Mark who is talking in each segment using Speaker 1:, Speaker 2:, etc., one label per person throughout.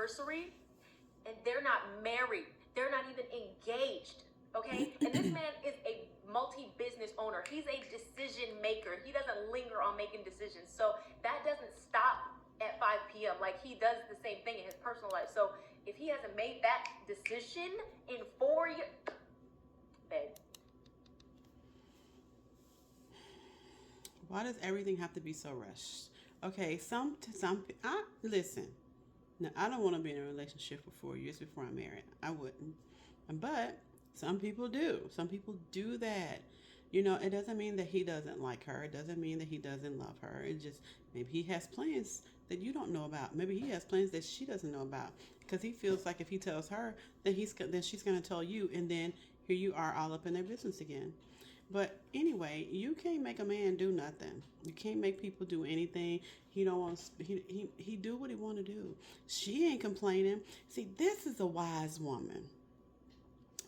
Speaker 1: anniversary and they're not married. They're not even engaged. Okay? And this man is a multi-business owner. He's a decision maker. He doesn't linger on making decisions. So that doesn't stop at 5 p.m. Like, he does the same thing in his personal life. So if he hasn't made that decision in 4 years, babe.
Speaker 2: Why does everything have to be so rushed? Okay, listen. Now, I don't want to be in a relationship for 4 years before I'm married. I wouldn't. But some people do. Some people do that. You know, it doesn't mean that he doesn't like her. It doesn't mean that he doesn't love her. It just, maybe he has plans that you don't know about. Maybe he has plans that she doesn't know about. Because he feels like if he tells her, then she's going to tell you. And then here you are all up in their business again. But anyway, you can't make a man do nothing. You can't make people do anything. He don't want. He do what he want to do. She ain't complaining. See, this is a wise woman.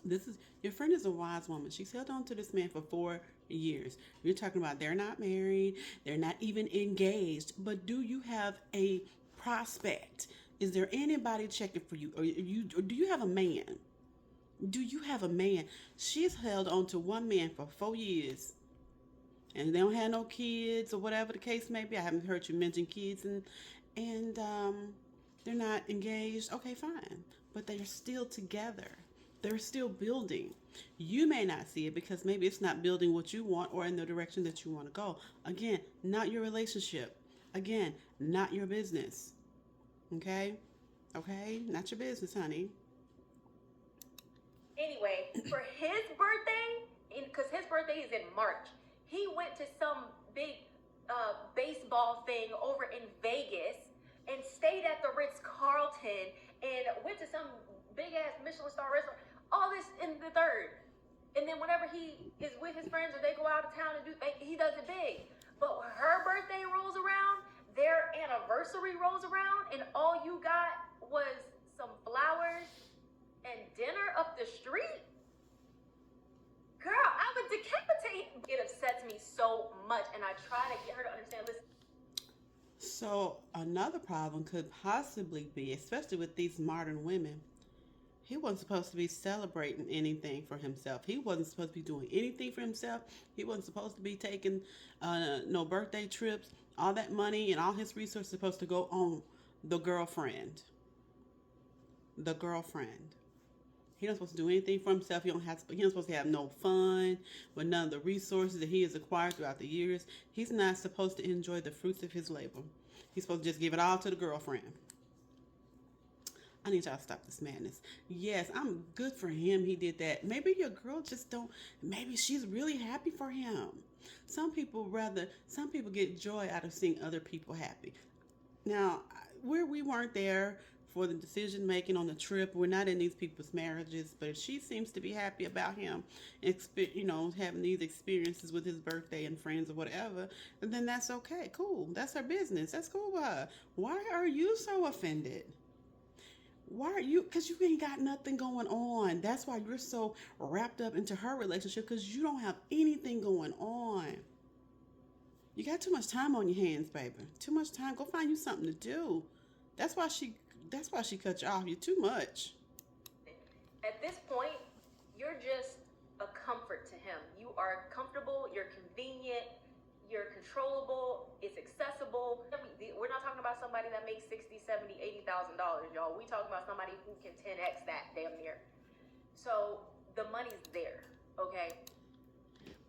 Speaker 2: This is your friend is a wise woman. She's held on to this man for 4 years. You're talking about they're not married. They're not even engaged. But do you have a prospect? Is there anybody checking for you? Or do you have a man? Do you have a man? She's held on to one man for 4 years. And they don't have no kids or whatever the case may be. I haven't heard you mention kids and they're not engaged. Okay, fine. But they're still together. They're still building. You may not see it because maybe it's not building what you want or in the direction that you want to go. Again, not your relationship. Again, not your business. Okay? Okay? Not your business, honey.
Speaker 1: Anyway, for his birthday, because his birthday is in March, he went to some big baseball thing over in Vegas and stayed at the Ritz-Carlton and went to some big-ass Michelin star restaurant. All this in the third. And then whenever he is with his friends or they go out of town and he does it big. But when her birthday rolls around, their anniversary rolls around, and all you got was some flowers and dinner up the street? Girl, I would decapitate. It upsets me so much, and I try to get her to understand. Listen.
Speaker 2: So another problem could possibly be, especially with these modern women, he wasn't supposed to be celebrating anything for himself. He wasn't supposed to be doing anything for himself. He wasn't supposed to be taking no birthday trips. All that money and all his resources supposed to go on the girlfriend. The girlfriend. He not supposed to do anything for himself. He not supposed to have no fun with none of the resources that he has acquired throughout the years. He's not supposed to enjoy the fruits of his labor. He's supposed to just give it all to the girlfriend. I need y'all to stop this madness. Yes, I'm good for him. He did that. Maybe your girl just don't. Maybe she's really happy for him. Some people get joy out of seeing other people happy. Now, we weren't there for the decision making on the trip. We're not in these people's marriages, but if she seems to be happy about him, having these experiences with his birthday and friends or whatever, then that's okay. Cool. That's her business. That's cool with her. Why are you so offended? Why are you? Because you ain't got nothing going on. That's why you're so wrapped up into her relationship, because you don't have anything going on. You got too much time on your hands, baby. Too much time. Go find you something to do. That's why she cut you off. You're too much.
Speaker 1: At this point, you're just a comfort to him. You are comfortable, you're convenient, you're controllable, it's accessible. We're not talking about somebody that makes $60,000, $70,000, $80,000, y'all. We talking about somebody who can 10x that damn near. So the money's there, okay?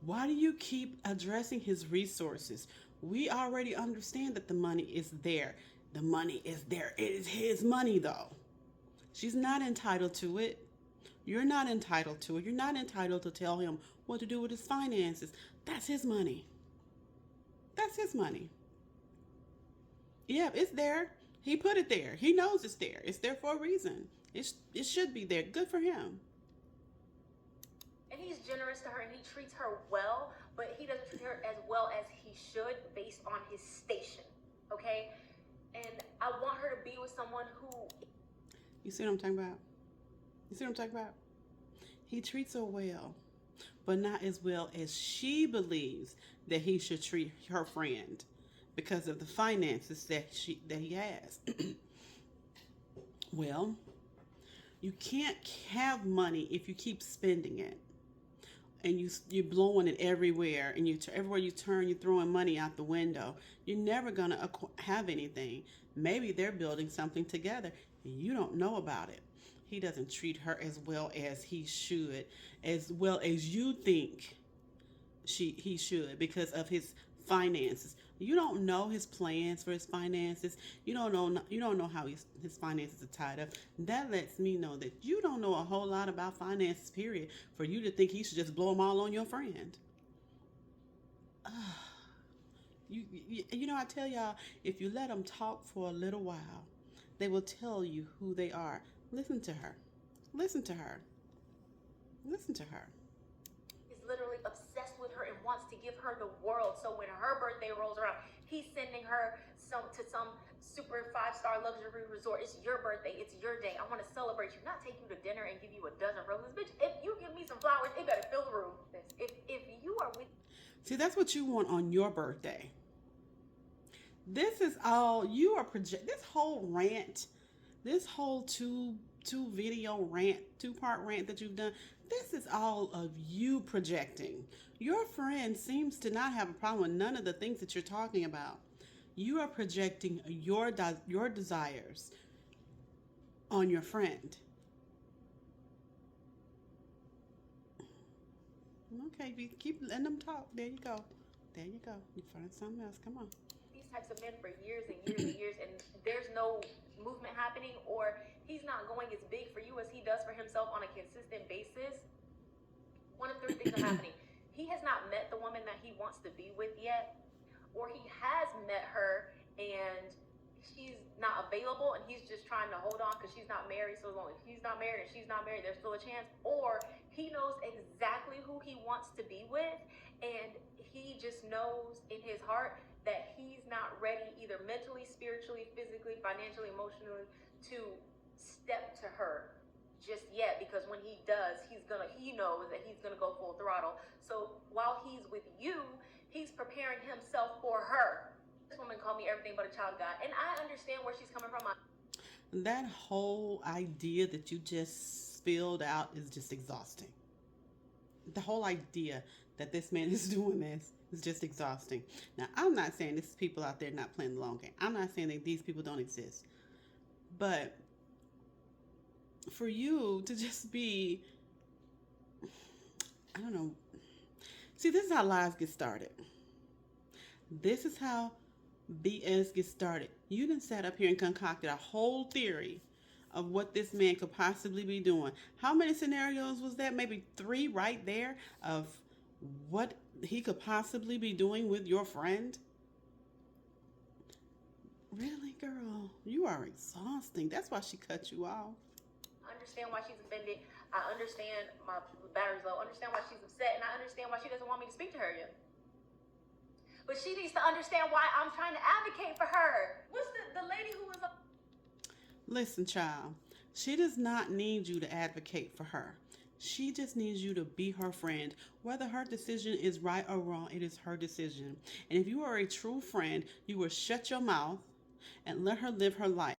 Speaker 2: Why do you keep addressing his resources? We already understand that the money is there. The money is there. It is his money, though. She's not entitled to it. You're not entitled to it. You're not entitled to tell him what to do with his finances. That's his money. That's his money. Yeah, it's there. He put it there. He knows it's there. It's there for a reason. It should be there. Good for him.
Speaker 1: And he's generous to her and he treats her well, but he doesn't treat her as well as he should based on his station, okay? And I want her to be with someone who...
Speaker 2: You see what I'm talking about? You see what I'm talking about? He treats her well, but not as well as she believes that he should treat her friend because of the finances that he has. Well, you can't have money if you keep spending it. And you're blowing it everywhere, and everywhere you turn, you're throwing money out the window. You're never gonna have anything. Maybe they're building something together, and you don't know about it. He doesn't treat her as well as he should, as well as you think he should, because of his finances. You don't know his plans for his finances. You don't know how his finances are tied up. That lets me know that you don't know a whole lot about finances, period, for you to think he should just blow them all on your friend. I tell y'all, if you let them talk for a little while, they will tell you who they are. Listen to her. Listen to her. Listen to her.
Speaker 1: Is literally obsessed with her and wants to give her the world. So when her birthday rolls around, he's sending her some super 5-star luxury resort. It's your birthday. It's your day. I want to celebrate you, not take you to dinner and give you a dozen roses. Bitch, if you give me some flowers, it better fill the room. If you are with
Speaker 2: See, that's what you want on your birthday. This is all you are this whole rant, this whole two-part rant that you've done. This is all of you projecting. Your friend seems to not have a problem with none of the things that you're talking about. You are projecting your desires on your friend. Okay, you keep letting them talk. There you go. There you go. You find something else. Come on.
Speaker 1: these types of men for years and years and years, and there's no movement happening, or he's not going as big for you as he does for himself on a consistent basis, one of three things are happening. He has not met the woman that he wants to be with yet, or he has met her and she's not available and he's just trying to hold on because she's not married. So as long as he's not married and she's not married, there's still a chance. Or he knows exactly who he wants to be with, and he just knows in his heart that he's not ready, either mentally, spiritually, physically, financially, emotionally, to step to her just yet, because when he does, he knows that he's gonna go full throttle. So while he's with you, he's preparing himself for her. This woman called me everything but a child of God, and I understand where she's coming from.
Speaker 2: That whole idea that you just spilled out is just exhausting. The whole idea that this man is doing this is just exhausting. Now, I'm not saying this is people out there not playing the long game. I'm not saying that these people don't exist. But for you to just be, I don't know. See, this is how lies get started. This is how BS gets started. You done sat up here and concocted a whole theory of what this man could possibly be doing. How many scenarios was that? Maybe 3 right there of what he could possibly be doing with your friend. Really, girl? You are exhausting. That's why she cut you off.
Speaker 1: I understand why she's offended. I understand my battery's low. I understand why she's upset, and I understand why she doesn't want me to speak to her yet. But she needs to understand why I'm trying to advocate for her. What's the lady who was...
Speaker 2: Listen, child. She does not need you to advocate for her. She just needs you to be her friend. Whether her decision is right or wrong, it is her decision. And if you are a true friend, you will shut your mouth and let her live her life.